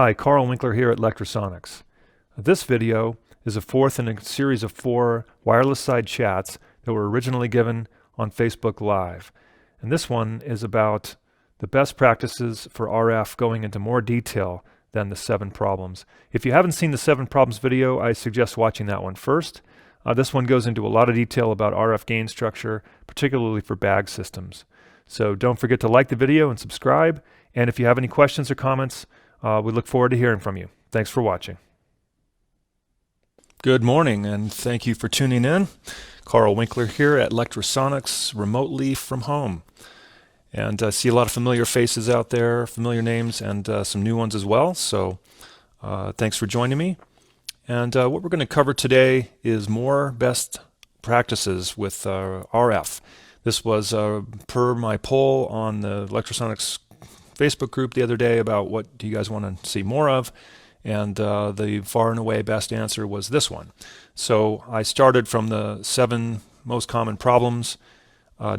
Hi, Carl Winkler here at Lectrosonics. This video is a fourth in a series of 4 wireless side chats that were originally given on Facebook Live. And this one is about the best practices for RF, going into more detail than the 7 problems. If you haven't seen the 7 problems video, I suggest watching that one first. This one goes into a lot of detail about RF gain structure, particularly for bag systems. So don't forget to like the video and subscribe. And if you have any questions or comments, we look forward to hearing from you. Thanks for watching. Good morning, and thank you for tuning in. Carl Winkler here at Lectrosonics, remotely from home. And I see a lot of familiar faces out there, familiar names, and some new ones as well. So thanks for joining me. And what we're going to cover today is more best practices with RF. This was per my poll on the Lectrosonics Facebook group the other day about what do you guys want to see more of, and the far and away best answer was this one. So I started from the 7 most common problems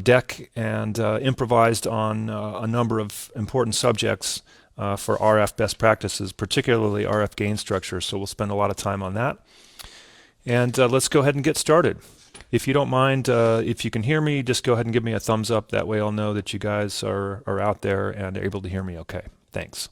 deck and improvised on a number of important subjects for RF best practices, particularly RF gain structure. So we'll spend a lot of time on that. And let's go ahead and get started. If you don't mind, if you can hear me, just go ahead and give me a thumbs up. That way I'll know that you guys are out there and are able to hear me okay. Thanks.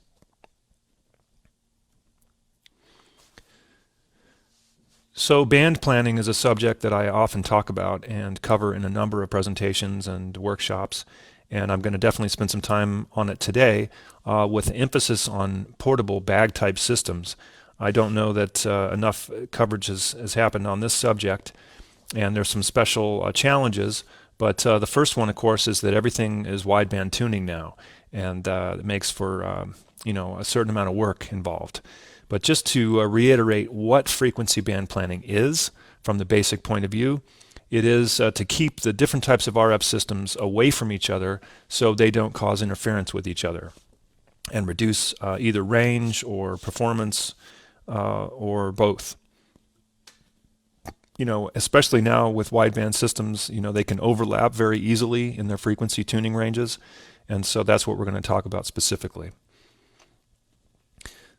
So band planning is a subject that I often talk about and cover in a number of presentations and workshops. And I'm going to definitely spend some time on it today with emphasis on portable bag type systems. I don't know that enough coverage has happened on this subject. And there's some special challenges, but the first one, of course, is that everything is wideband tuning now, and it makes for a certain amount of work involved. But just to reiterate what frequency band planning is from the basic point of view, it is to keep the different types of RF systems away from each other so they don't cause interference with each other and reduce either range or performance or both. Especially now with wideband systems, they can overlap very easily in their frequency tuning ranges. And so that's what we're going to talk about specifically.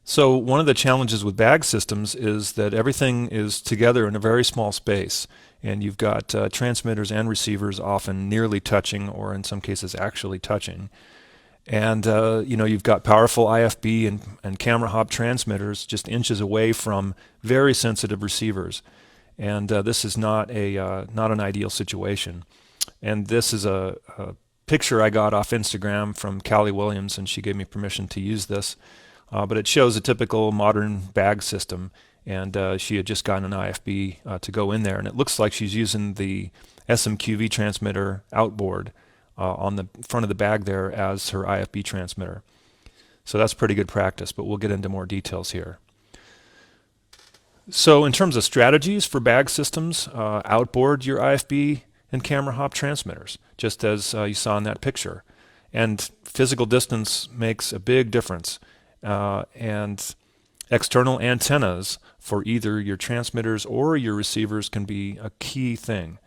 So one of the challenges with bag systems is that everything is together in a very small space. And you've got transmitters and receivers often nearly touching, or in some cases actually touching. And you've got powerful IFB and camera hop transmitters just inches away from very sensitive receivers. And this is not an ideal situation. And this is a picture I got off Instagram from Callie Williams, and she gave me permission to use this. But it shows a typical modern bag system, and she had just gotten an IFB to go in there. And it looks like she's using the SMQV transmitter outboard on the front of the bag there as her IFB transmitter. So that's pretty good practice, but we'll get into more details here. So in terms of strategies for bag systems, outboard your IFB and camera hop transmitters, just as you saw in that picture. And physical distance makes a big difference. And external antennas for either your transmitters or your receivers can be a key thing.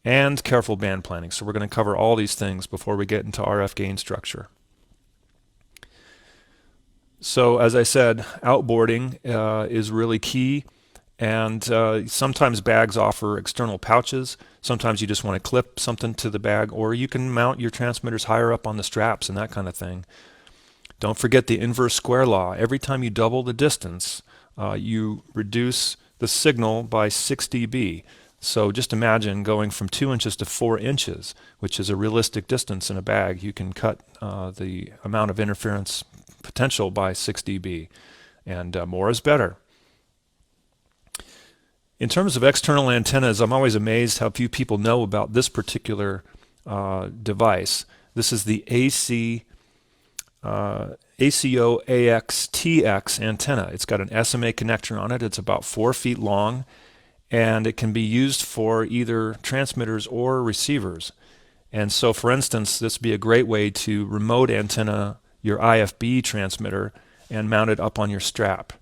And careful band planning. So we're going to cover all these things before we get into RF gain structure. So as I said, outboarding is really key. And sometimes bags offer external pouches. Sometimes you just want to clip something to the bag, or you can mount your transmitters higher up on the straps and that kind of thing. Don't forget the inverse square law. Every time you double the distance, you reduce the signal by 6 dB. So just imagine going from 2 inches to 4 inches, which is a realistic distance in a bag. You can cut the amount of interference potential by 6 dB, and more is better. In terms of external antennas, I'm always amazed how few people know about this particular device. This is the ACO-AX-TX antenna. It's got an SMA connector on it. It's about 4 feet long, and it can be used for either transmitters or receivers. And so, for instance, this would be a great way to remote antenna your IFB transmitter and mount it up on your strap.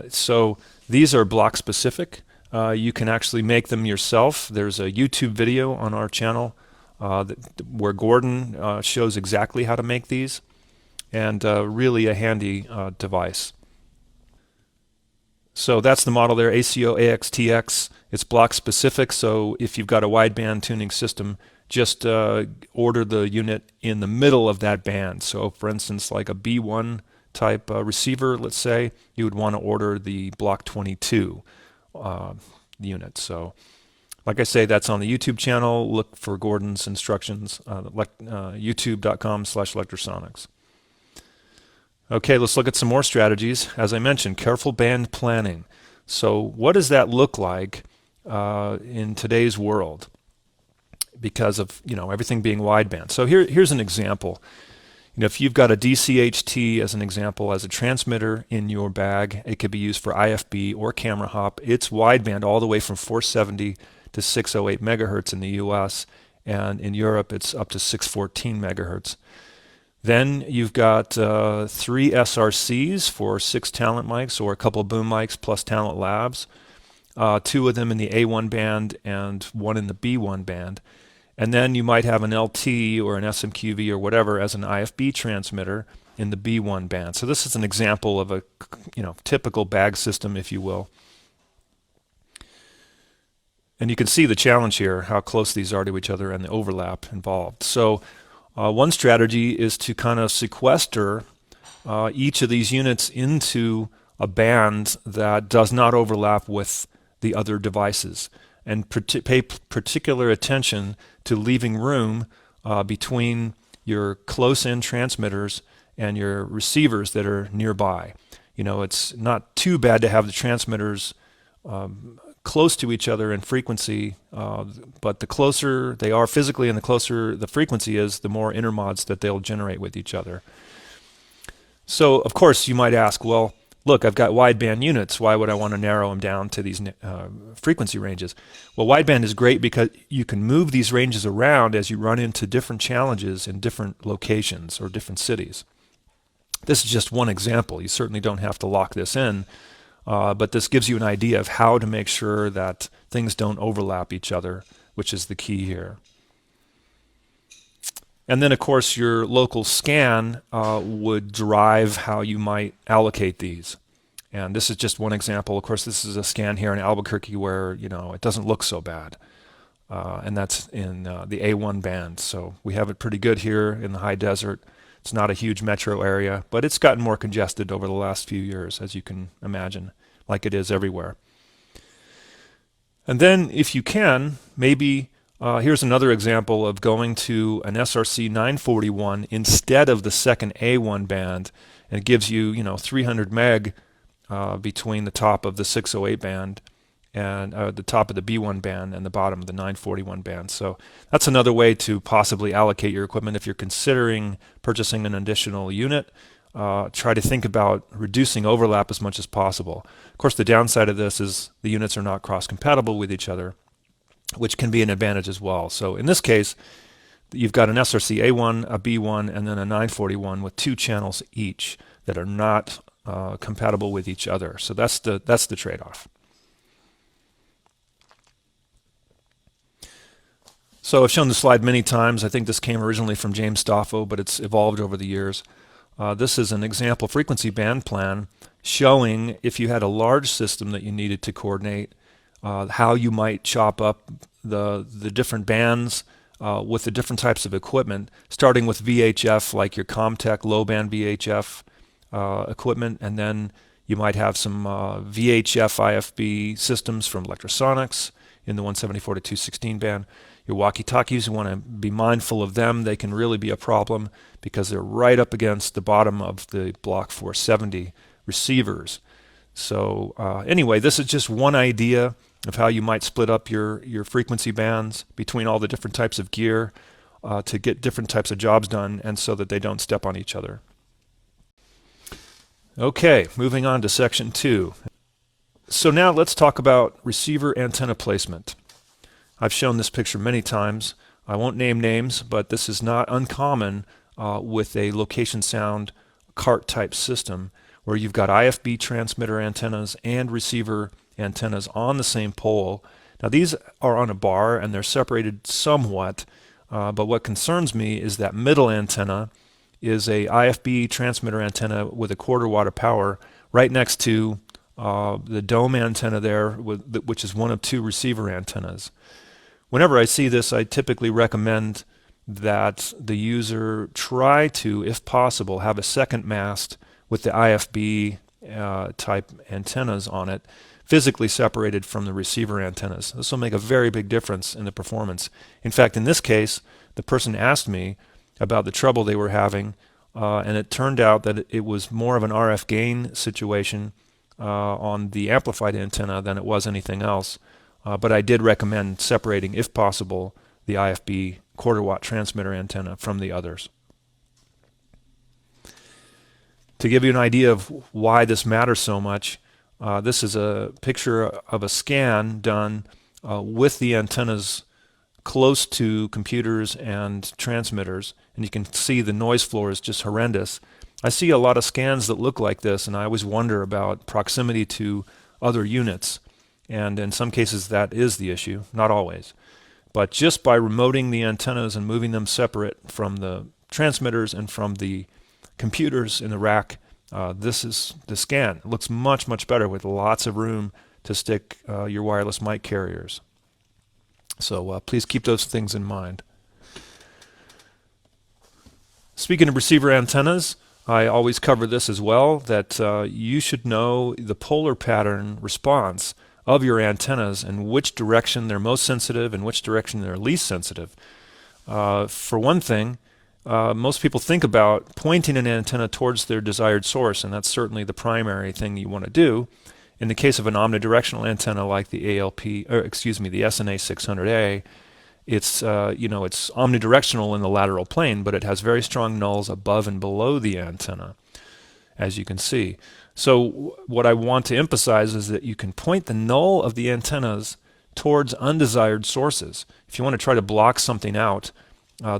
So these are block specific. You can actually make them yourself. There's a YouTube video on our channel where Gordon shows exactly how to make these. and really a handy device. So that's the model there, ACO AXTX. It's block specific, so if you've got a wideband tuning system, just order the unit in the middle of that band. So for instance, like a B1 type receiver, let's say, you would want to order the block 22 unit. So like I say, that's on the YouTube channel. Look for Gordon's instructions, youtube.com/Lectrosonics. Okay, let's look at some more strategies. As I mentioned, careful band planning. So what does that look like in today's world? Because of everything being wideband. So here's an example. If you've got a DCHT as an example as a transmitter in your bag, it could be used for IFB or camera hop. It's wideband all the way from 470 to 608 megahertz in the US, and in Europe it's up to 614 megahertz. Then you've got 3 SRCs for 6 talent mics, or a couple boom mics plus talent labs, 2 of them in the A1 band and 1 in the B1 band. And then you might have an LT or an SMQV or whatever as an IFB transmitter in the B1 band. So this is an example of a typical bag system, if you will. And you can see the challenge here, how close these are to each other and the overlap involved. So one strategy is to kind of sequester each of these units into a band that does not overlap with the other devices, and pay particular attention to leaving room between your close-in transmitters and your receivers that are nearby. It's not too bad to have the transmitters close to each other in frequency, but the closer they are physically and the closer the frequency is, the more intermods that they'll generate with each other. So of course you might ask, well, look, I've got wideband units, why would I want to narrow them down to these frequency ranges? Well, wideband is great because you can move these ranges around as you run into different challenges in different locations or different cities. This is just one example. You certainly don't have to lock this in. But this gives you an idea of how to make sure that things don't overlap each other, which is the key here. And then, of course, your local scan would drive how you might allocate these. And this is just one example. Of course, this is a scan here in Albuquerque where it doesn't look so bad. And that's in the A1 band. So we have it pretty good here in the high desert. It's not a huge metro area, but it's gotten more congested over the last few years, as you can imagine, like it is everywhere. And then, if you can, maybe here's another example of going to an SRC 941 instead of the second A1 band, and it gives you 300 meg between the top of the 608 band and the top of the B1 band and the bottom of the 941 band. So that's another way to possibly allocate your equipment. If you're considering purchasing an additional unit, try to think about reducing overlap as much as possible. Of course, the downside of this is the units are not cross-compatible with each other, which can be an advantage as well. So in this case, you've got an SRC A1, a B1, and then a 941 with 2 channels each that are not compatible with each other. So that's the trade-off. So I've shown this slide many times. I think this came originally from James Stoffo, but it's evolved over the years. This is an example frequency band plan showing if you had a large system that you needed to coordinate, how you might chop up the different bands with the different types of equipment, starting with VHF, like your Comtech low-band VHF equipment, and then you might have some VHF IFB systems from Lectrosonics in the 174 to 216 band. Your walkie-talkies, you want to be mindful of them. They can really be a problem because they're right up against the bottom of the Block 470 receivers. So anyway, this is just one idea of how you might split up your frequency bands between all the different types of gear to get different types of jobs done, and so that they don't step on each other. Okay, moving on to section 2. So now let's talk about receiver antenna placement. I've shown this picture many times. I won't name names, but this is not uncommon with a location sound cart type system where you've got IFB transmitter antennas and receiver antennas on the same pole. Now these are on a bar and they're separated somewhat, but what concerns me is that middle antenna is a IFB transmitter antenna with a 1/4 watt of power right next to the dome antenna there, which is one of 2 receiver antennas. Whenever I see this, I typically recommend that the user try to, if possible, have a second mast with the IFB type antennas on it, physically separated from the receiver antennas. This will make a very big difference in the performance. In fact, in this case, the person asked me about the trouble they were having, and it turned out that it was more of an RF gain situation on the amplified antenna than it was anything else. But I did recommend separating, if possible, the IFB 1/4 watt transmitter antenna from the others. To give you an idea of why this matters so much, this is a picture of a scan done with the antennas close to computers and transmitters, and you can see the noise floor is just horrendous. I see a lot of scans that look like this, and I always wonder about proximity to other units, and in some cases that is the issue, not always. But just by remoting the antennas and moving them separate from the transmitters and from the computers in the rack, this is the scan. It looks much, much better with lots of room to stick your wireless mic carriers. So please keep those things in mind. Speaking of receiver antennas, I always cover this as well, that you should know the polar pattern response of your antennas and which direction they're most sensitive and which direction they're least sensitive. For one thing, most people think about pointing an antenna towards their desired source, and that's certainly the primary thing you want to do. In the case of an omnidirectional antenna like the the SNA 600A, it's it's omnidirectional in the lateral plane, but it has very strong nulls above and below the antenna, as you can see. So what I want to emphasize is that you can point the null of the antennas towards undesired sources. If you want to try to block something out,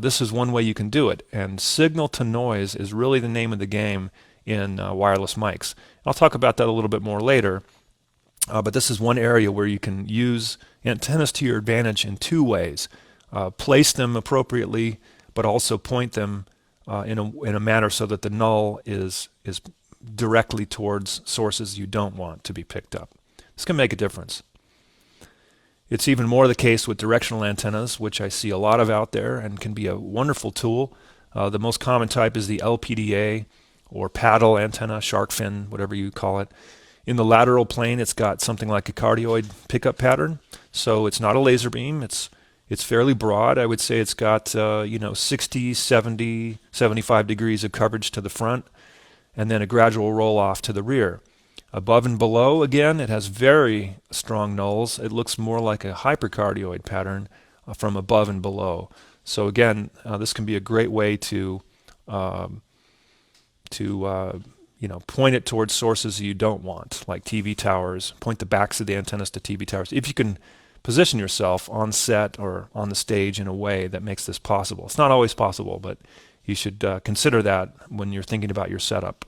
this is one way you can do it. And signal to noise is really the name of the game in wireless mics. I'll talk about that a little bit more later, but this is one area where you can use antennas to your advantage in 2 ways. Place them appropriately, but also point them in a manner so that the null is directly towards sources you don't want to be picked up. This can make a difference. It's even more the case with directional antennas, which I see a lot of out there and can be a wonderful tool. The most common type is the LPDA or paddle antenna, shark fin, whatever you call it. In the lateral plane, it's got something like a cardioid pickup pattern, so it's not a laser beam. It's fairly broad. I would say it's got 60, 70, 75 degrees of coverage to the front, and then a gradual roll off to the rear. Above and below, again, it has very strong nulls. It looks more like a hypercardioid pattern from above and below. So again, this can be a great way to point it towards sources you don't want, like TV towers. Point the backs of the antennas to TV towers. If you can position yourself on set or on the stage in a way that makes this possible. It's not always possible, but you should consider that when you're thinking about your setup.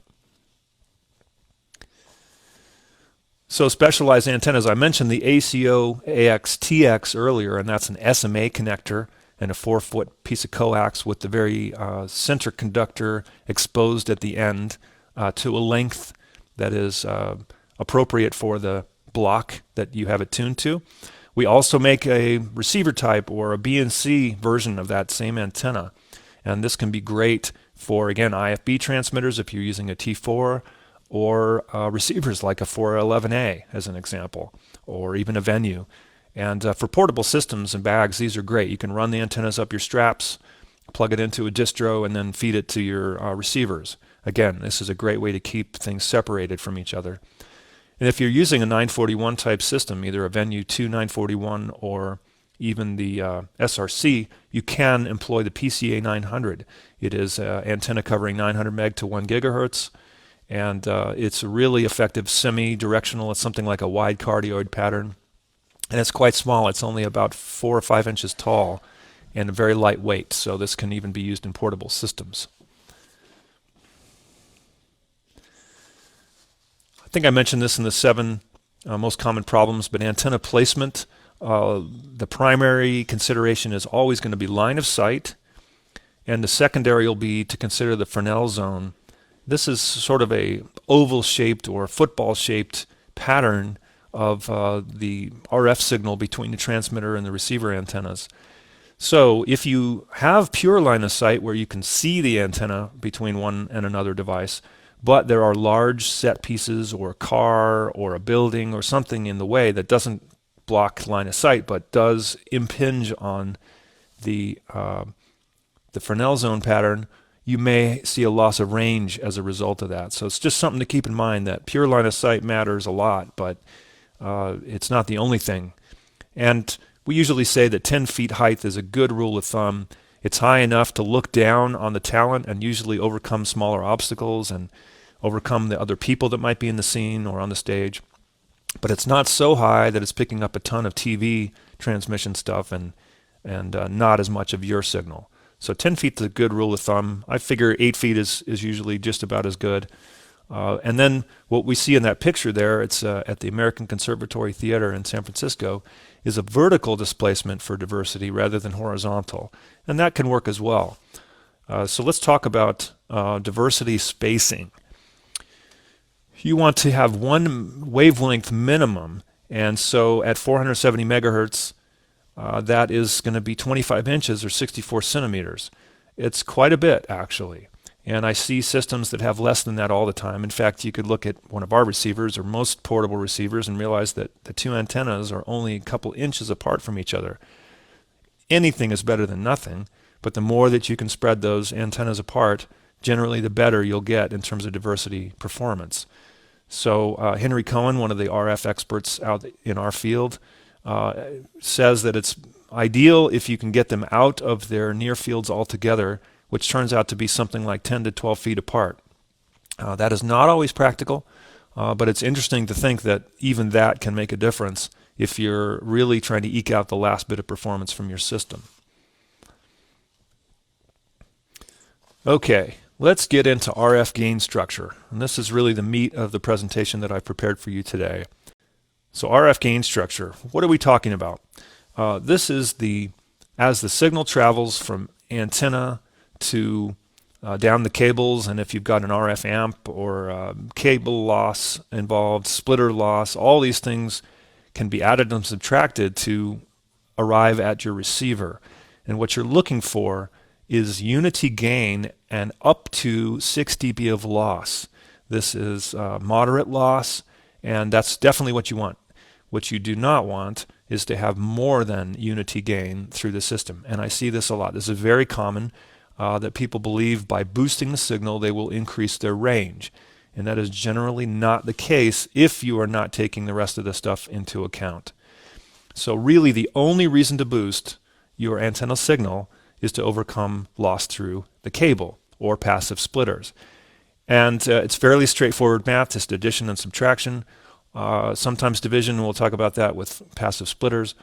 So specialized antennas, I mentioned the ACO AX-TX earlier, and that's an SMA connector and a 4-foot piece of coax with the very center conductor exposed at the end to a length that is appropriate for the block that you have it tuned to. We also make a receiver type or a BNC version of that same antenna, and this can be great for, again, IFB transmitters if you're using a T4, or receivers like a 411A as an example, or even a Venue. And for portable systems and bags, these are great. You can run the antennas up your straps, plug it into a distro, and then feed it to your receivers. Again, this is a great way to keep things separated from each other. And if you're using a 941 type system, either a Venue 2 941 or even the SRC, you can employ the PCA 900. It is an antenna covering 900 meg to 1 gigahertz. And it's a really effective semi-directional. It's something like a wide cardioid pattern. And it's quite small. It's only about 4 or 5 inches tall and very lightweight. So this can even be used in portable systems. I think I mentioned this in the 7 most common problems, but antenna placement, the primary consideration is always going to be line of sight And the secondary will be to consider the Fresnel zone. This is sort of a oval-shaped or football-shaped pattern of the RF signal between the transmitter and the receiver antennas. So if you have pure line of sight where you can see the antenna between one and another device, but there are large set pieces or a car or a building or something in the way that doesn't block line of sight but does impinge on the Fresnel zone pattern, you may see a loss of range as a result of that. So it's just something to keep in mind that pure line of sight matters a lot, but it's not the only thing. And we usually say that 10 feet height is a good rule of thumb. It's high enough to look down on the talent and usually overcome smaller obstacles and overcome the other people that might be in the scene or on the stage. But it's not so high that it's picking up a ton of TV transmission stuff and not as much of your signal. So 10 feet is a good rule of thumb. I figure 8 feet is usually just about as good. And then what we see in that picture there, it's at the American Conservatory Theater in San Francisco, is a vertical displacement for diversity rather than horizontal. And that can work as well. So let's talk about diversity spacing. You want to have one wavelength minimum, and so at 470 megahertz, that is going to be 25 inches or 64 centimeters. It's quite a bit, actually. And I see systems that have less than that all the time. In fact, you could look at one of our receivers or most portable receivers and realize that the two antennas are only a couple inches apart from each other. Anything is better than nothing, but the more that you can spread those antennas apart, generally the better you'll get in terms of diversity performance. So Henry Cohen, one of the RF experts out in our field, says that it's ideal if you can get them out of their near fields altogether, which turns out to be something like 10 to 12 feet apart. That is not always practical, but it's interesting to think that even that can make a difference if you're really trying to eke out the last bit of performance from your system. Okay, let's get into RF gain structure. And this is really the meat of the presentation that I've prepared for you today. So RF gain structure, what are we talking about? This is as the signal travels from antenna to down the cables, and if you've got an RF amp or cable loss involved, splitter loss, all these things can be added and subtracted to arrive at your receiver. And what you're looking for is unity gain and up to 6 dB of loss. This is moderate loss, and that's definitely what you want. What you do not want is to have more than unity gain through the system. And I see this a lot. This is very common, that people believe by boosting the signal they will increase their range. And that is generally not the case if you are not taking the rest of the stuff into account. So really the only reason to boost your antenna signal is to overcome loss through the cable or passive splitters. And it's fairly straightforward math, just addition and subtraction. Sometimes division, we'll talk about that with passive splitters.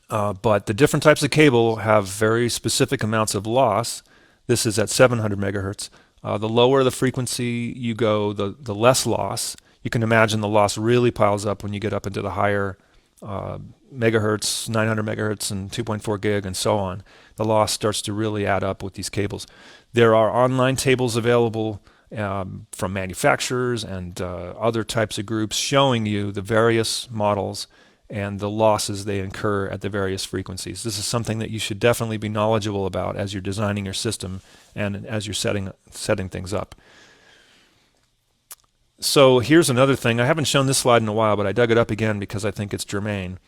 But the different types of cable have very specific amounts of loss. This is at 700 megahertz. The lower the frequency you go, the less loss. You can imagine the loss really piles up when you get up into the higher megahertz, 900 megahertz and 2.4 gig and so on. The loss starts to really add up with these cables. There are online tables available from manufacturers and other types of groups showing you the various models and the losses they incur at the various frequencies. This is something that you should definitely be knowledgeable about as you're designing your system and as you're setting things up. So here's another thing. I haven't shown this slide in a while, but I dug it up again because I think it's germane.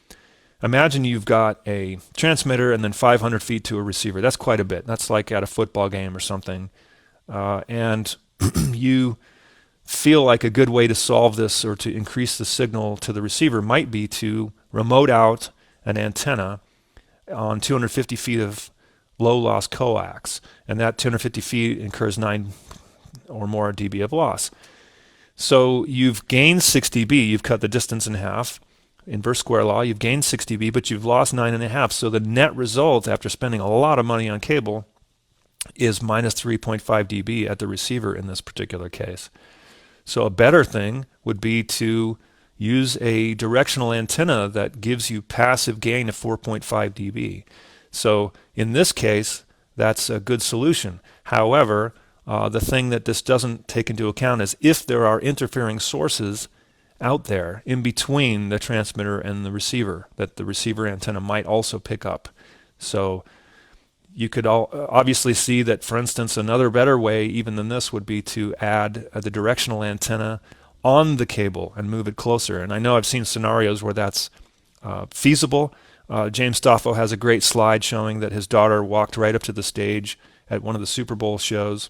Imagine you've got a transmitter and then 500 feet to a receiver. That's quite a bit. That's like at a football game or something. And you feel like a good way to solve this or to increase the signal to the receiver might be to remote out an antenna on 250 feet of low loss coax, and that 250 feet incurs 9 or more dB of loss. So you've gained 6 dB, you've cut the distance in half, inverse square law, you've gained 6 dB, but you've lost 9.5. So the net result after spending a lot of money on cable is minus 3.5 dB at the receiver in this particular case. So a better thing would be to use a directional antenna that gives you passive gain of 4.5 dB. So in this case, that's a good solution. However, the thing that this doesn't take into account is if there are interfering sources out there in between the transmitter and the receiver that the receiver antenna might also pick up. So you could obviously see that, for instance, another better way even than this would be to add the directional antenna on the cable and move it closer. And I know I've seen scenarios where that's feasible. James Stoffel has a great slide showing that his daughter walked right up to the stage at one of the Super Bowl shows,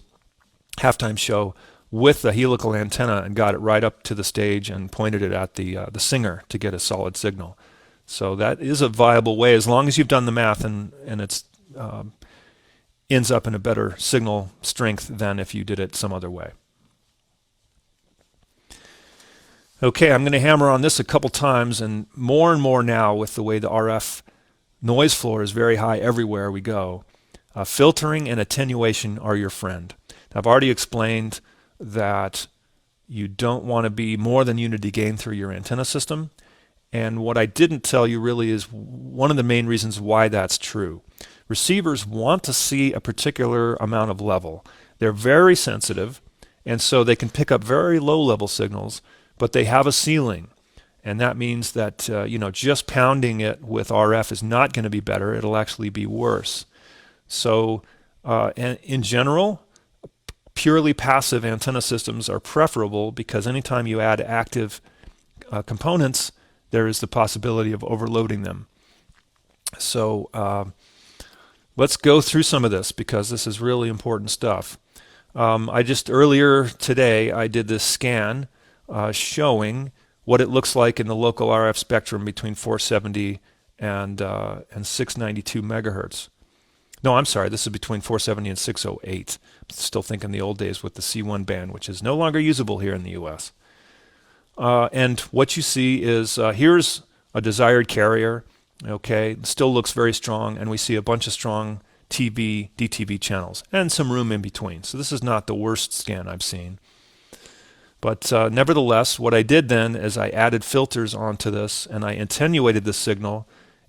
halftime show, with the helical antenna and got it right up to the stage and pointed it at the singer to get a solid signal. So that is a viable way as long as you've done the math and it's ends up in a better signal strength than if you did it some other way. Okay, I'm going to hammer on this a couple times, and more now with the way the RF noise floor is very high everywhere we go. Filtering and attenuation are your friend. Now, I've already explained that you don't want to be more than unity gain through your antenna system. And what I didn't tell you really is one of the main reasons why that's true. Receivers want to see a particular amount of level. They're very sensitive, and so they can pick up very low-level signals, but they have a ceiling. And that means that just pounding it with RF is not going to be better. It'll actually be worse. So in general, purely passive antenna systems are preferable because anytime you add active components, there is the possibility of overloading them. So let's go through some of this because this is really important stuff. Earlier today, I did this scan showing what it looks like in the local RF spectrum between 470 and 692 megahertz. No, I'm sorry, this is between 470 and 608. I'm still thinking the old days with the C1 band, which is no longer usable here in the US. And what you see is here's a desired carrier. Okay, it still looks very strong, and we see a bunch of strong TV, DTV channels, and some room in between. So this is not the worst scan I've seen. But nevertheless, what I did then is I added filters onto this, and I attenuated the signal,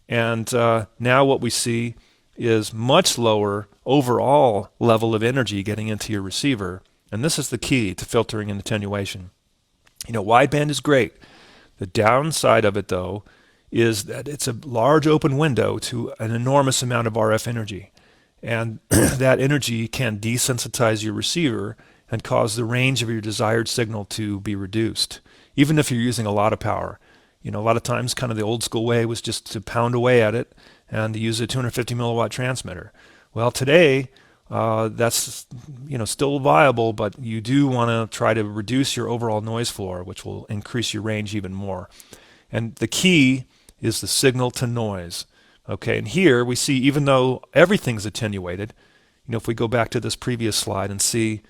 and now what we see is much lower overall level of energy getting into your receiver, and this is the key to filtering and attenuation. Wideband is great. The downside of it, though, is that it's a large open window to an enormous amount of RF energy. And that energy can desensitize your receiver and cause the range of your desired signal to be reduced, even if you're using a lot of power. A lot of times kind of the old school way was just to pound away at it and to use a 250 milliwatt transmitter. Well, today, that's still viable, but you do want to try to reduce your overall noise floor, which will increase your range even more. And the key is the signal to noise. Okay, and here we see, even though everything's attenuated, if we go back to this previous slide and see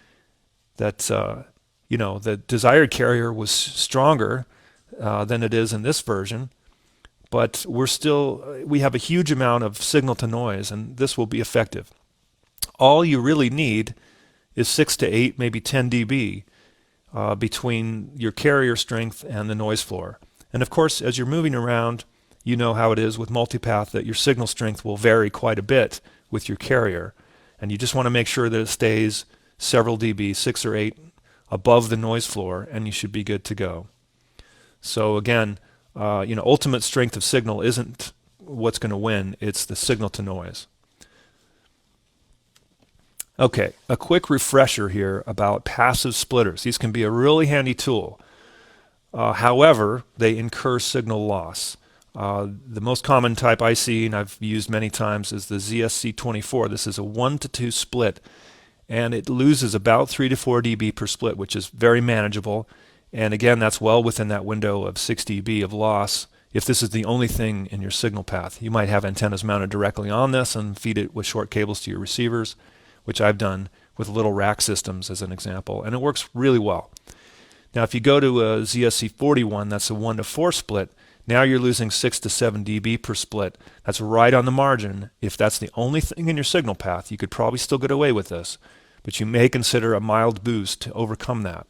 that the desired carrier was stronger than it is in this version, but we have a huge amount of signal to noise, and this will be effective. All you really need is 6 to 8, maybe 10 dB between your carrier strength and the noise floor. And of course, as you're moving around, you know how it is with multipath that your signal strength will vary quite a bit with your carrier. And you just want to make sure that it stays several dB, 6 or 8, above the noise floor, and you should be good to go. So again, ultimate strength of signal isn't what's going to win, it's the signal to noise. Okay, a quick refresher here about passive splitters. These can be a really handy tool. However, they incur signal loss. The most common type I see, and I've used many times, is the ZSC24. This is a 1 to 2 split, and it loses about 3 to 4 dB per split, which is very manageable. And again, that's well within that window of 6 dB of loss if this is the only thing in your signal path. You might have antennas mounted directly on this and feed it with short cables to your receivers, which I've done with little rack systems as an example, and it works really well. Now, if you go to a ZSC41, that's a 1 to 4 split, now you're losing 6 to 7 dB per split. That's right on the margin. If that's the only thing in your signal path, you could probably still get away with this, but you may consider a mild boost to overcome that.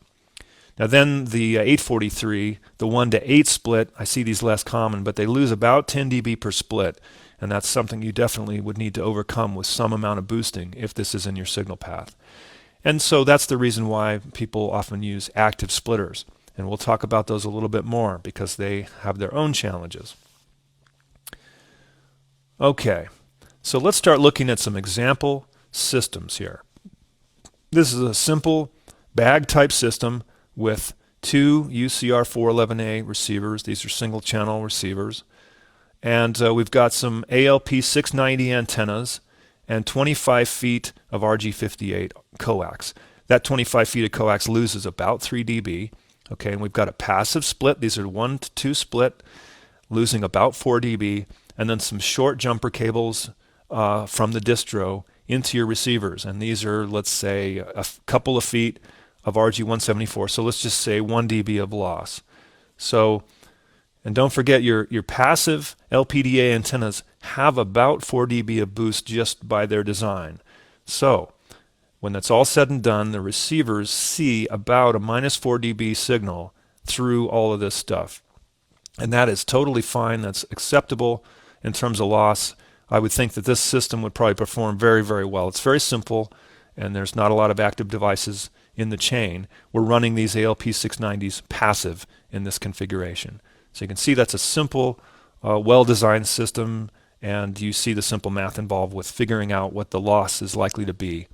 Now then the 843, the 1 to 8 split, I see these less common, but they lose about 10 dB per split, and that's something you definitely would need to overcome with some amount of boosting if this is in your signal path. And so that's the reason why people often use active splitters, and we'll talk about those a little bit more because they have their own challenges. Okay, so let's start looking at some example systems here. This is a simple bag type system with two UCR 411A receivers. These are single channel receivers. And we've got some ALP 690 antennas and 25 feet of RG58 coax. That 25 feet of coax loses about 3 dB. Okay, and we've got a passive split. These are 1 to 2 split, losing about 4 dB. And then some short jumper cables from the distro into your receivers. And these are, let's say, a couple of feet of RG174. So let's just say 1 dB of loss. So, and don't forget your passive LPDA antennas have about 4 dB of boost just by their design. So when that's all said and done, the receivers see about a minus 4 dB signal through all of this stuff. And that is totally fine. That's acceptable in terms of loss. I would think that this system would probably perform very, very well. It's very simple, and there's not a lot of active devices in the chain. We're running these ALP 690s passive in this configuration. So you can see that's a simple, well-designed system, and you see the simple math involved with figuring out what the loss is likely to be.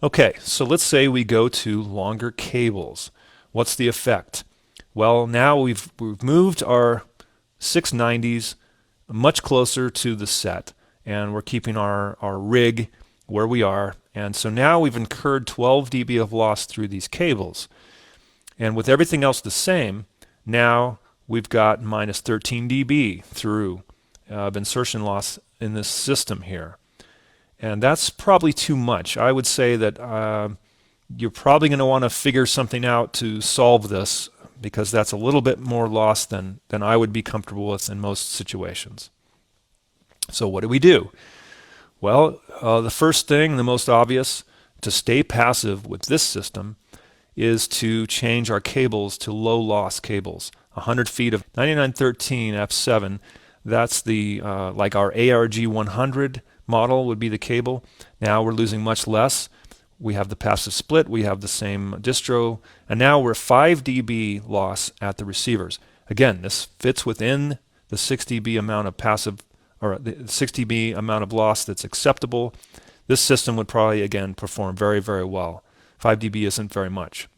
Okay, so let's say we go to longer cables. What's the effect? Well, now we've moved our 690s much closer to the set, and we're keeping our rig where we are. And so now we've incurred 12 dB of loss through these cables. And with everything else the same, now we've got minus 13 dB through insertion loss in this system here. And that's probably too much. I would say that you're probably going to want to figure something out to solve this, because that's a little bit more loss than I would be comfortable with in most situations. So what do we do? Well, the first thing, the most obvious, to stay passive with this system is to change our cables to low loss cables. 100 feet of 9913 F7, that's the like our ARG 100 model would be the cable. Now we're losing much less. We have the passive split, we have the same distro, and now we're 5 dB loss at the receivers. Again, this fits within the 6 dB amount of passive, or the 6 dB amount of loss that's acceptable. This system would probably, again, perform very, very well. 5 dB isn't very much.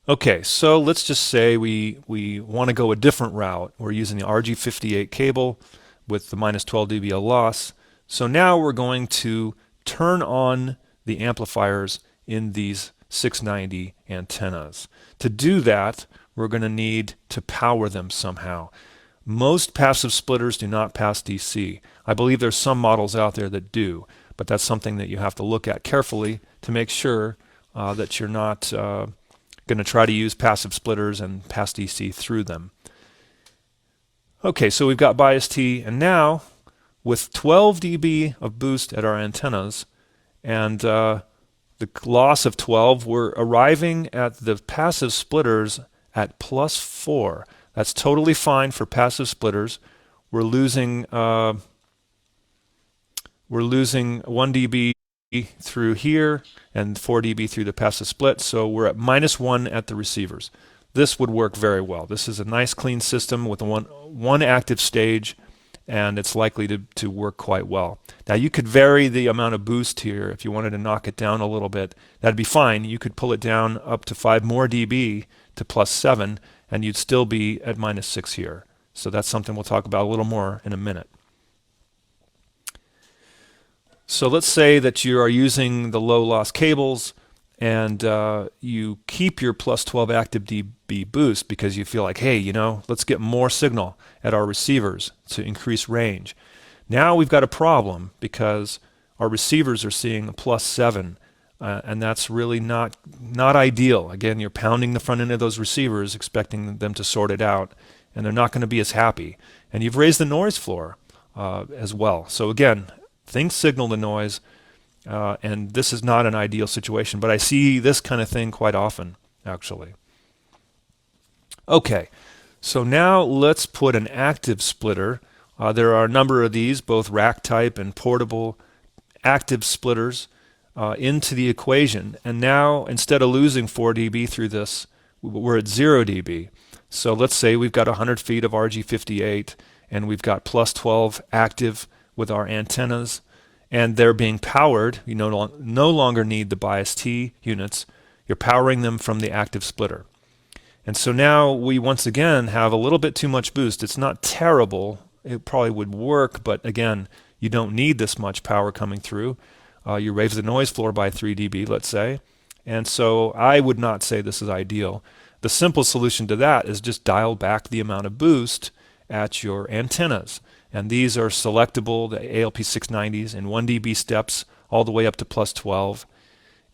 Okay, so let's just say we want to go a different route. We're using the RG58 cable with the minus 12 dB of loss. So now we're going to turn on the amplifiers in these 690 antennas. To do that, we're going to need to power them somehow. Most passive splitters do not pass DC. I believe there's some models out there that do, but that's something that you have to look at carefully to make sure that you're not going to try to use passive splitters and pass DC through them. Okay, so we've got bias T, and now with 12 dB of boost at our antennas and the loss of 12, we're arriving at the passive splitters at plus 4. That's totally fine for passive splitters. We're losing 1 dB through here and 4 dB through the passive split, so we're at minus 1 at the receivers. This would work very well. This is a nice clean system with one active stage, and it's likely to work quite well. Now you could vary the amount of boost here if you wanted to knock it down a little bit. That'd be fine. You could pull it down up to 5 more dB to plus 7, and you'd still be at minus 6 here. So that's something we'll talk about a little more in a minute. So let's say that you are using the low loss cables and you keep your plus 12 active dB boost because you feel like, hey, you know, let's get more signal at our receivers to increase range. Now we've got a problem because our receivers are seeing a plus 7, and that's really not ideal. Again, you're pounding the front end of those receivers expecting them to sort it out, and they're not going to be as happy. And you've raised the noise floor as well. So again, think signal to noise, And this is not an ideal situation, but I see this kind of thing quite often, actually. Okay, so now let's put an active splitter. There are a number of these, both rack type and portable active splitters, into the equation. And now, instead of losing 4 dB through this, we're at 0 dB. So let's say we've got 100 feet of RG58, and we've got plus 12 active with our antennas, and they're being powered. You no longer need the bias T units. You're powering them from the active splitter. And so now we once again have a little bit too much boost. It's not terrible. It probably would work, but again, you don't need this much power coming through. You raise the noise floor by 3 dB, let's say. And so I would not say this is ideal. The simple solution to that is just dial back the amount of boost at your antennas. And these are selectable, the ALP690s, in 1 dB steps all the way up to plus 12.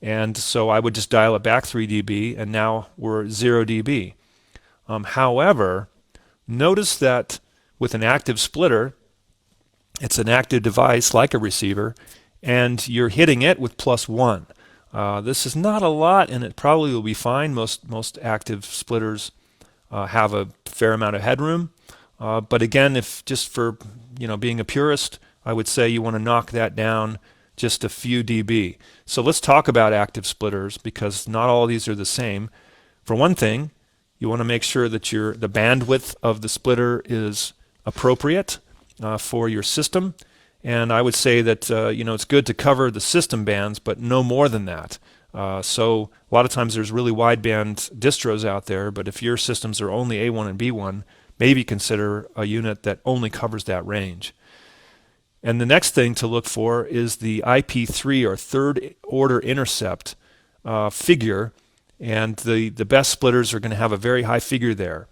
And so I would just dial it back 3 dB, and now we're 0 dB. However, notice that with an active splitter, it's an active device like a receiver, and you're hitting it with plus 1. This is not a lot, and it probably will be fine. Most active splitters have a fair amount of headroom. But again, if just for being a purist, I would say you want to knock that down just a few dB. So let's talk about active splitters, because not all of these are the same. For one thing, you want to make sure that the bandwidth of the splitter is appropriate for your system. And I would say that it's good to cover the system bands, but no more than that. So a lot of times there's really wideband distros out there, but if your systems are only A1 and B1, maybe consider a unit that only covers that range. And the next thing to look for is the IP3, or third order intercept figure, and the best splitters are going to have a very high figure there.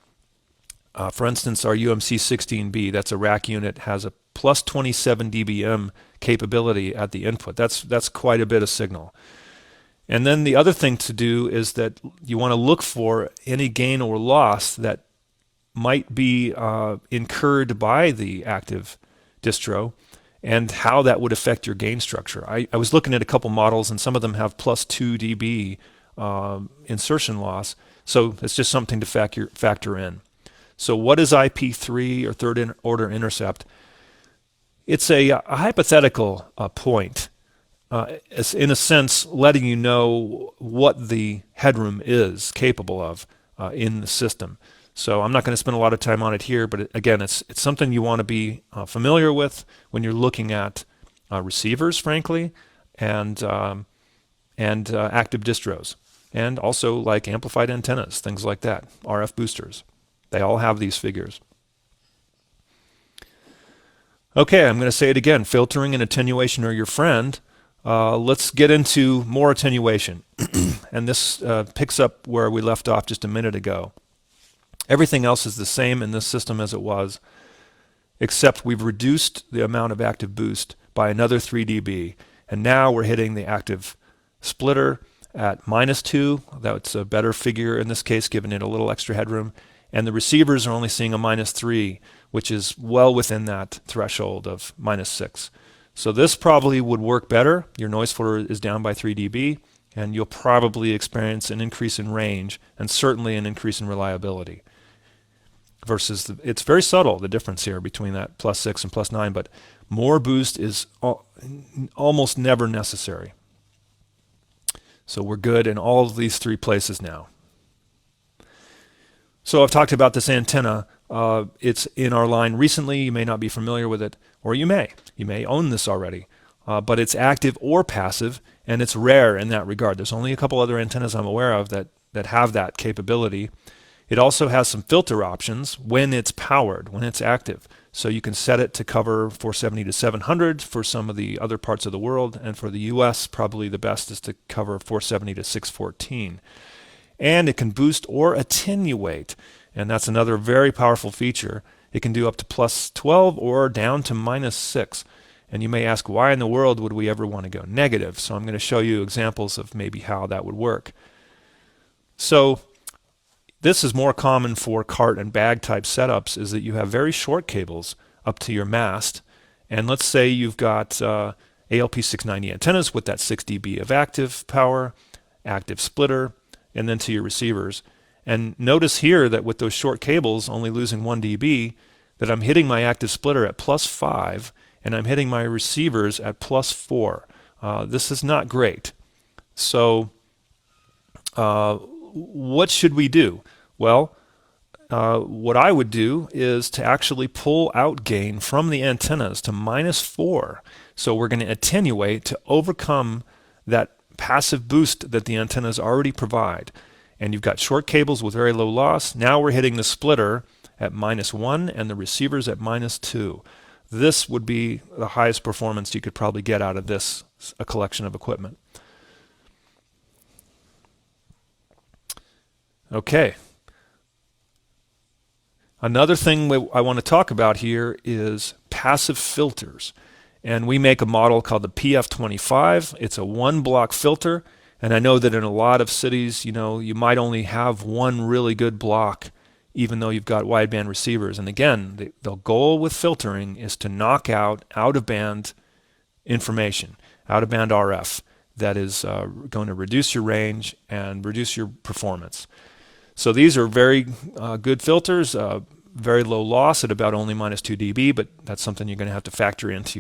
For instance, our UMC16B, that's a rack unit, has a plus 27 dBm capability at the input. That's quite a bit of signal. And then the other thing to do is that you want to look for any gain or loss that might be incurred by the active distro, and how that would affect your gain structure. I was looking at a couple models, and some of them have plus 2 dB insertion loss, so it's just something to factor in. So what is IP3, or third order intercept? It's a hypothetical point, it's in a sense letting you know what the headroom is capable of in the system. So I'm not going to spend a lot of time on it here, but again, it's something you want to be familiar with when you're looking at receivers, frankly, and active distros, and also like amplified antennas, things like that, RF boosters. They all have these figures. Okay, I'm going to say it again. Filtering and attenuation are your friend. Let's get into more attenuation. And this picks up where we left off just a minute ago. Everything else is the same in this system as it was, except we've reduced the amount of active boost by another 3 dB. And now we're hitting the active splitter at -2. That's a better figure in this case, giving it a little extra headroom. And the receivers are only seeing a -3, which is well within that threshold of -6. So this probably would work better. Your noise floor is down by 3 dB, and you'll probably experience an increase in range, and certainly an increase in reliability. Versus, it's very subtle, the difference here between that +6 and +9, but more boost is almost never necessary. So we're good in all of these three places now. So I've talked about this antenna. It's in our line recently. You may not be familiar with it, or you may. You may own this already. But it's active or passive, and it's rare in that regard. There's only a couple other antennas I'm aware of that have that capability. It also has some filter options when it's powered, when it's active. So you can set it to cover 470 to 700 for some of the other parts of the world, and for the US, probably the best is to cover 470 to 614. And it can boost or attenuate, and that's another very powerful feature. It can do up to +12 or down to -6. And you may ask, why in the world would we ever want to go negative? So I'm going to show you examples of maybe how that would work. So this is more common for cart and bag type setups, is that you have very short cables up to your mast. And let's say you've got ALP690 antennas with that 6 dB of active power, active splitter, and then to your receivers. And notice here that with those short cables only losing 1 dB, that I'm hitting my active splitter at +5, and I'm hitting my receivers at +4. This is not great. So what should we do? Well, what I would do is to actually pull out gain from the antennas to -4. So we're going to attenuate to overcome that passive boost that the antennas already provide. And you've got short cables with very low loss. Now we're hitting the splitter at -1 and the receivers at -2. This would be the highest performance you could probably get out of this a collection of equipment. Okay. Another thing I want to talk about here is passive filters. And we make a model called the PF25. It's a 1-block filter. And I know that in a lot of cities, you might only have one really good block, even though you've got wideband receivers. And again, the goal with filtering is to knock out out-of-band information, out-of-band RF, that is going to reduce your range and reduce your performance. So these are very good filters, very low loss at about only -2 dB, but that's something you're going to have to factor into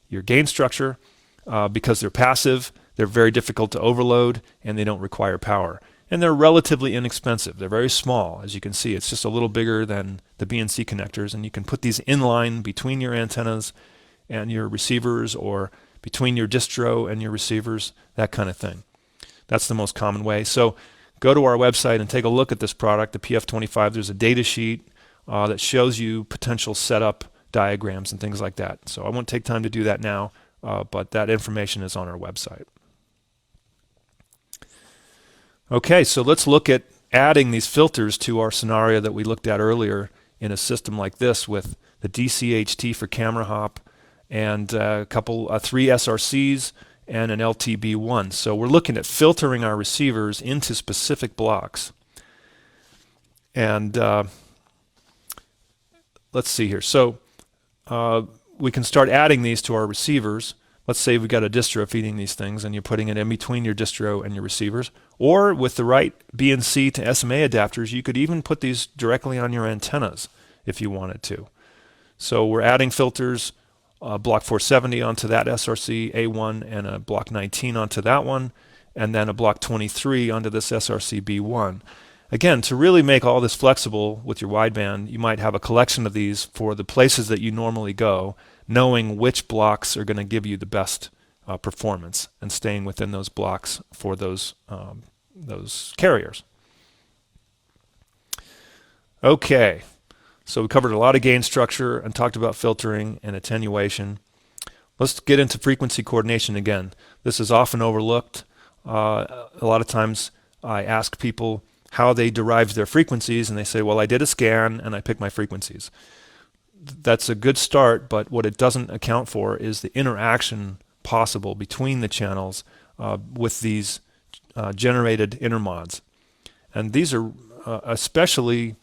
your gain structure. Because they're passive, they're very difficult to overload, and they don't require power. And they're relatively inexpensive. They're very small. As you can see, it's just a little bigger than the BNC connectors, and you can put these in line between your antennas and your receivers, or between your distro and your receivers, that kind of thing. That's the most common way. So go to our website and take a look at this product, the PF25. There's a data sheet that shows you potential setup diagrams and things like that. So I won't take time to do that now, but that information is on our website. Okay, so let's look at adding these filters to our scenario that we looked at earlier in a system like this with the DCHT for camera hop and three SRCs and an LTB1. So we're looking at filtering our receivers into specific blocks. And let's see here. So we can start adding these to our receivers. Let's say we've got a distro feeding these things and you're putting it in between your distro and your receivers. Or with the right BNC to SMA adapters, you could even put these directly on your antennas if you wanted to. So we're adding filters, block 470 onto that SRC A1 and a block 19 onto that one, and then a block 23 onto this SRC B1. Again, to really make all this flexible with your wideband, you might have a collection of these for the places that you normally go, knowing which blocks are going to give you the best performance and staying within those blocks for those carriers. Okay, so we covered a lot of gain structure and talked about filtering and attenuation. Let's get into frequency coordination again. This is often overlooked. A lot of times I ask people how they derived their frequencies, and they say, well, I did a scan and I picked my frequencies. That's a good start, but what it doesn't account for is the interaction possible between the channels with these generated intermods. And these are especially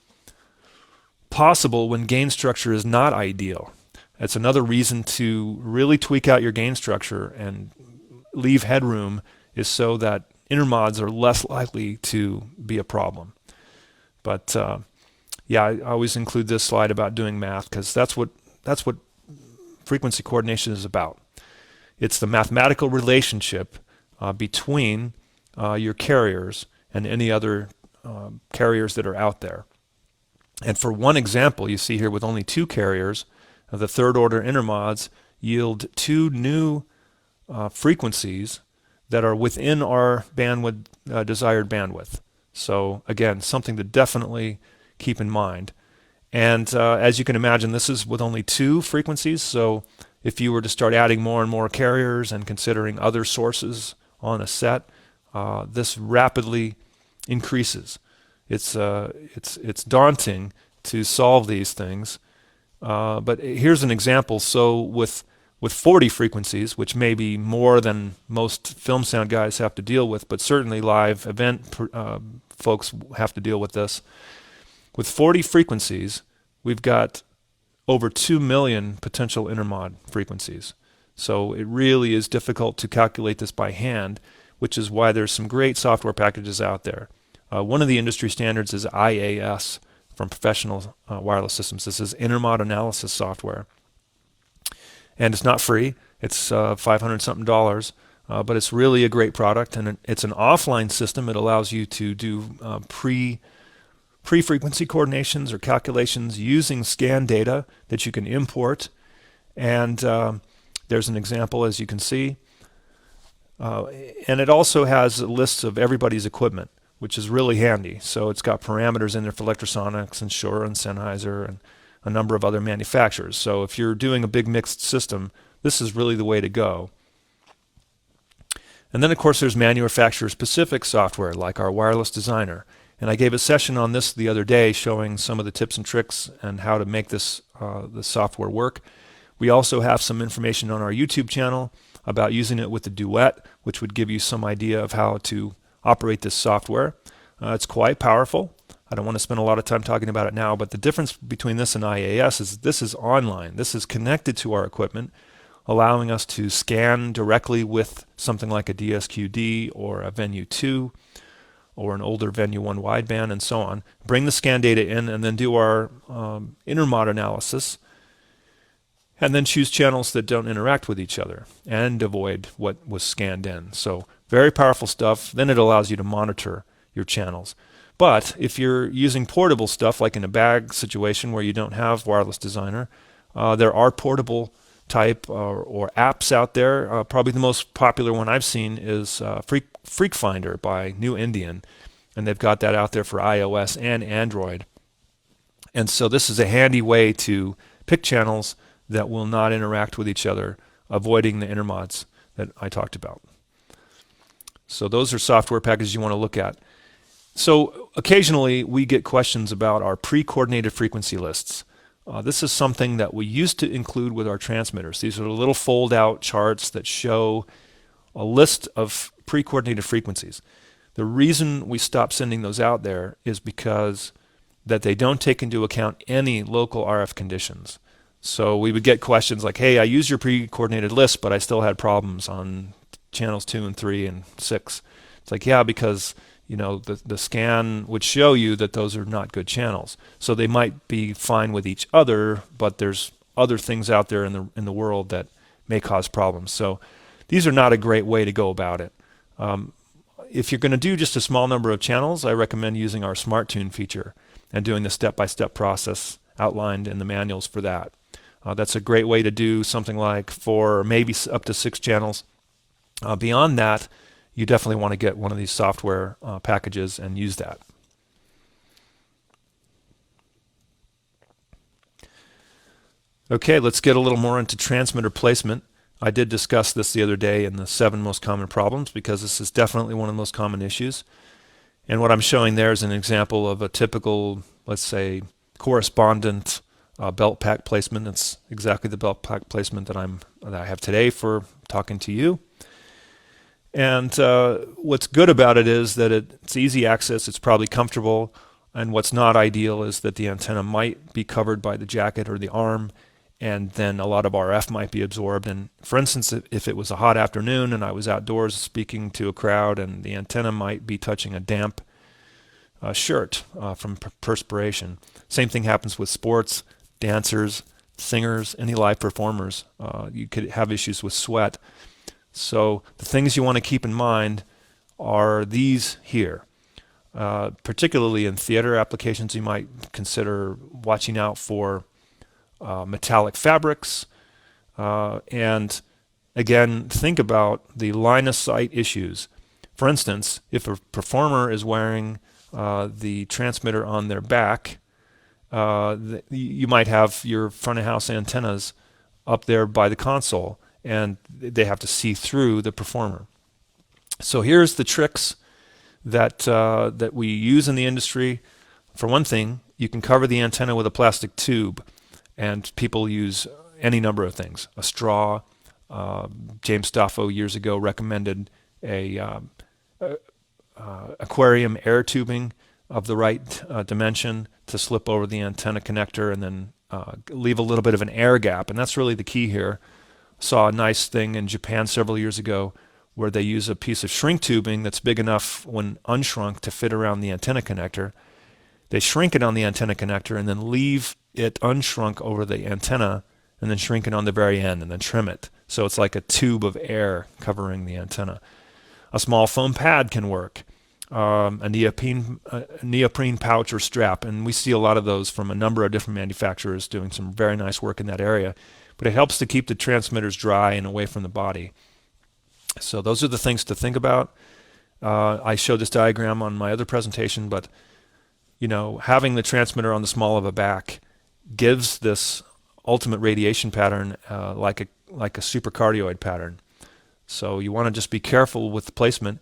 possible when gain structure is not ideal. That's another reason to really tweak out your gain structure and leave headroom, is so that intermods are less likely to be a problem. But yeah, I always include this slide about doing math, because that's what frequency coordination is about. It's the mathematical relationship between your carriers and any other carriers that are out there. And for one example, you see here with only 2 carriers, the third order intermods yield 2 new frequencies that are within our bandwidth, desired bandwidth. So again, something to definitely keep in mind. And as you can imagine, this is with only 2 frequencies. So if you were to start adding more and more carriers and considering other sources on a set, this rapidly increases. It's daunting to solve these things. But here's an example. So with 40 frequencies, which may be more than most film sound guys have to deal with, but certainly live event folks have to deal with this. With 40 frequencies, we've got over 2 million potential intermod frequencies. So it really is difficult to calculate this by hand, which is why there's some great software packages out there. One of the industry standards is IAS from Professional Wireless Systems. This is intermod analysis software. And it's not free. It's $500 something, but it's really a great product, and it's an offline system. It allows you to do pre-frequency coordinations or calculations using scan data that you can import. And there's an example, as you can see. And it also has lists of everybody's equipment, which is really handy. So it's got parameters in there for Lectrosonics and Shure and Sennheiser and a number of other manufacturers. So if you're doing a big mixed system, this is really the way to go. And then, of course, there's manufacturer-specific software like our Wireless Designer. And I gave a session on this the other day showing some of the tips and tricks and how to make this the software work. We also have some information on our YouTube channel about using it with the Duet, which would give you some idea of how to operate this software. It's quite powerful. I don't want to spend a lot of time talking about it now, but the difference between this and IAS is this is online. This is connected to our equipment, allowing us to scan directly with something like a DSQD or a Venue 2 or an older Venue 1 wideband and so on. Bring the scan data in and then do our intermod analysis, and then choose channels that don't interact with each other and avoid what was scanned in. So very powerful stuff. Then it allows you to monitor your channels. But if you're using portable stuff, like in a bag situation where you don't have Wireless Designer, there are portable type or apps out there. Probably the most popular one I've seen is Freak Finder by New Indian, and they've got that out there for iOS and Android. And so this is a handy way to pick channels that will not interact with each other, avoiding the intermods that I talked about. So those are software packages you want to look at. So occasionally we get questions about our pre-coordinated frequency lists. This is something that we used to include with our transmitters. These are little fold-out charts that show a list of pre-coordinated frequencies. The reason we stopped sending those out there is because that they don't take into account any local RF conditions. So we would get questions like, hey, I used your pre-coordinated list, but I still had problems on channels 2 and 3 and 6. It's like, yeah, because the scan would show you that those are not good channels. So they might be fine with each other, but there's other things out there in the world that may cause problems. So these are not a great way to go about it. If you're going to do just a small number of channels, I recommend using our Smart Tune feature and doing the step-by-step process outlined in the manuals for that. That's a great way to do something like 4 or maybe up to 6 channels. Beyond that, you definitely want to get one of these software packages and use that. Okay, let's get a little more into transmitter placement. I did discuss this the other day in the 7 most common problems, because this is definitely one of the most common issues. And what I'm showing there is an example of a typical, let's say, correspondent belt pack placement. It's exactly the belt pack placement that I have today for talking to you. And what's good about it is that it's easy access, it's probably comfortable, and what's not ideal is that the antenna might be covered by the jacket or the arm, and then a lot of RF might be absorbed. And for instance, if it was a hot afternoon and I was outdoors speaking to a crowd, and the antenna might be touching a damp shirt from perspiration. Same thing happens with sports, dancers, singers, any live performers. You could have issues with sweat. So the things you want to keep in mind are these here. Particularly in theater applications, you might consider watching out for metallic fabrics. And again, think about the line of sight issues. For instance, if a performer is wearing the transmitter on their back, you might have your front of house antennas up there by the console, and they have to see through the performer. So here's the tricks that we use in the industry. For one thing, you can cover the antenna with a plastic tube, and people use any number of things. A straw. James Stoffo years ago recommended a aquarium air tubing of the right dimension to slip over the antenna connector, and then leave a little bit of an air gap. And that's really the key here. Saw a nice thing in Japan several years ago where they use a piece of shrink tubing that's big enough when unshrunk to fit around the antenna connector. They shrink it on the antenna connector and then leave it unshrunk over the antenna and then shrink it on the very end and then trim it. So it's like a tube of air covering the antenna. A small foam pad can work. A neoprene pouch or strap, and we see a lot of those from a number of different manufacturers doing some very nice work in that area. But it helps to keep the transmitters dry and away from the body. So those are the things to think about. I showed this diagram on my other presentation, but having the transmitter on the small of a back gives this ultimate radiation pattern like a supercardioid pattern. So you want to just be careful with the placement.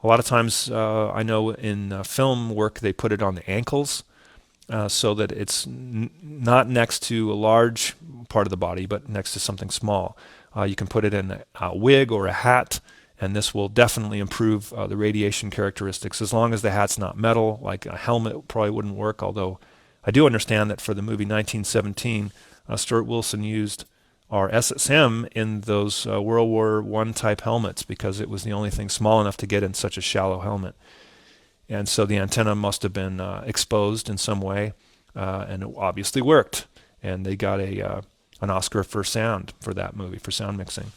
A lot of times, I know in film work they put it on the ankles so that it's not next to a large part of the body, but next to something small. You can put it in a wig or a hat, and this will definitely improve the radiation characteristics, as long as the hat's not metal. Like a helmet probably wouldn't work, although I do understand that for the movie 1917, Stuart Wilson used our SSM in those World War I type helmets because it was the only thing small enough to get in such a shallow helmet. And so the antenna must have been exposed in some way, and it obviously worked. And they got an Oscar for sound for that movie, for sound mixing.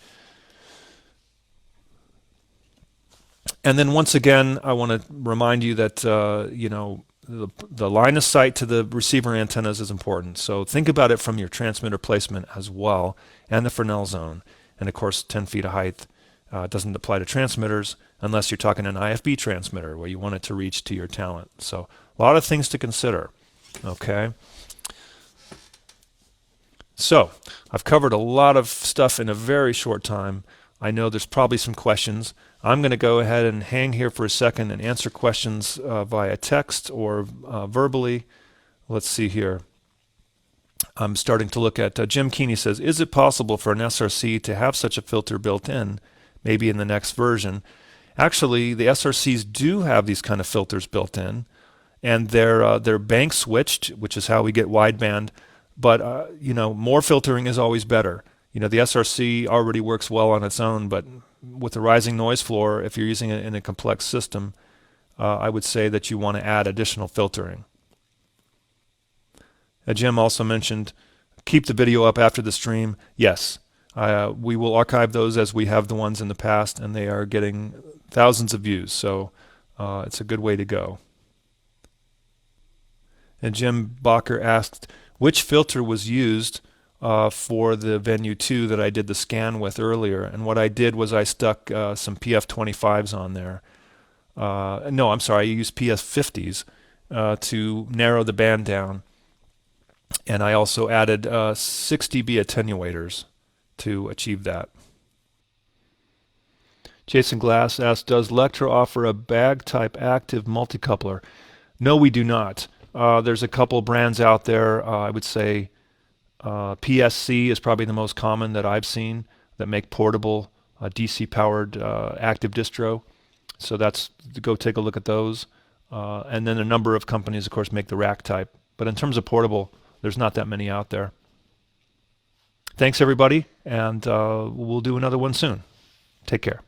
And then once again, I want to remind you that the line of sight to the receiver antennas is important. So think about it from your transmitter placement as well, and the Fresnel zone. And of course, 10 feet of height doesn't apply to transmitters unless you're talking an IFB transmitter where you want it to reach to your talent. So a lot of things to consider. Okay. So I've covered a lot of stuff in a very short time. I know there's probably some questions. I'm going to go ahead and hang here for a second and answer questions via text or verbally. Let's see here. I'm starting to look at Jim Keeney says, is it possible for an SRC to have such a filter built in, maybe in the next version? Actually, the SRCs do have these kind of filters built in, and they're bank switched, which is how we get wideband. But more filtering is always better. The SRC already works well on its own, but with the rising noise floor, if you're using it in a complex system, I would say that you want to add additional filtering. Jim also mentioned, keep the video up after the stream. Yes, we will archive those as we have the ones in the past, and they are getting thousands of views, so it's a good way to go. And Jim Bacher asked, which filter was used for the Venue 2 that I did the scan with earlier? And what I did was I stuck some PF25s on there. No, I'm sorry, I used PF50s to narrow the band down. And I also added 6 dB attenuators to achieve that. Jason Glass asked, does Lectra offer a bag-type active multicoupler? No, we do not. There's a couple brands out there. I would say PSC is probably the most common that I've seen that make portable DC-powered active distro. So go take a look at those. And then a number of companies, of course, make the rack type. But in terms of portable, there's not that many out there. Thanks, everybody, and we'll do another one soon. Take care.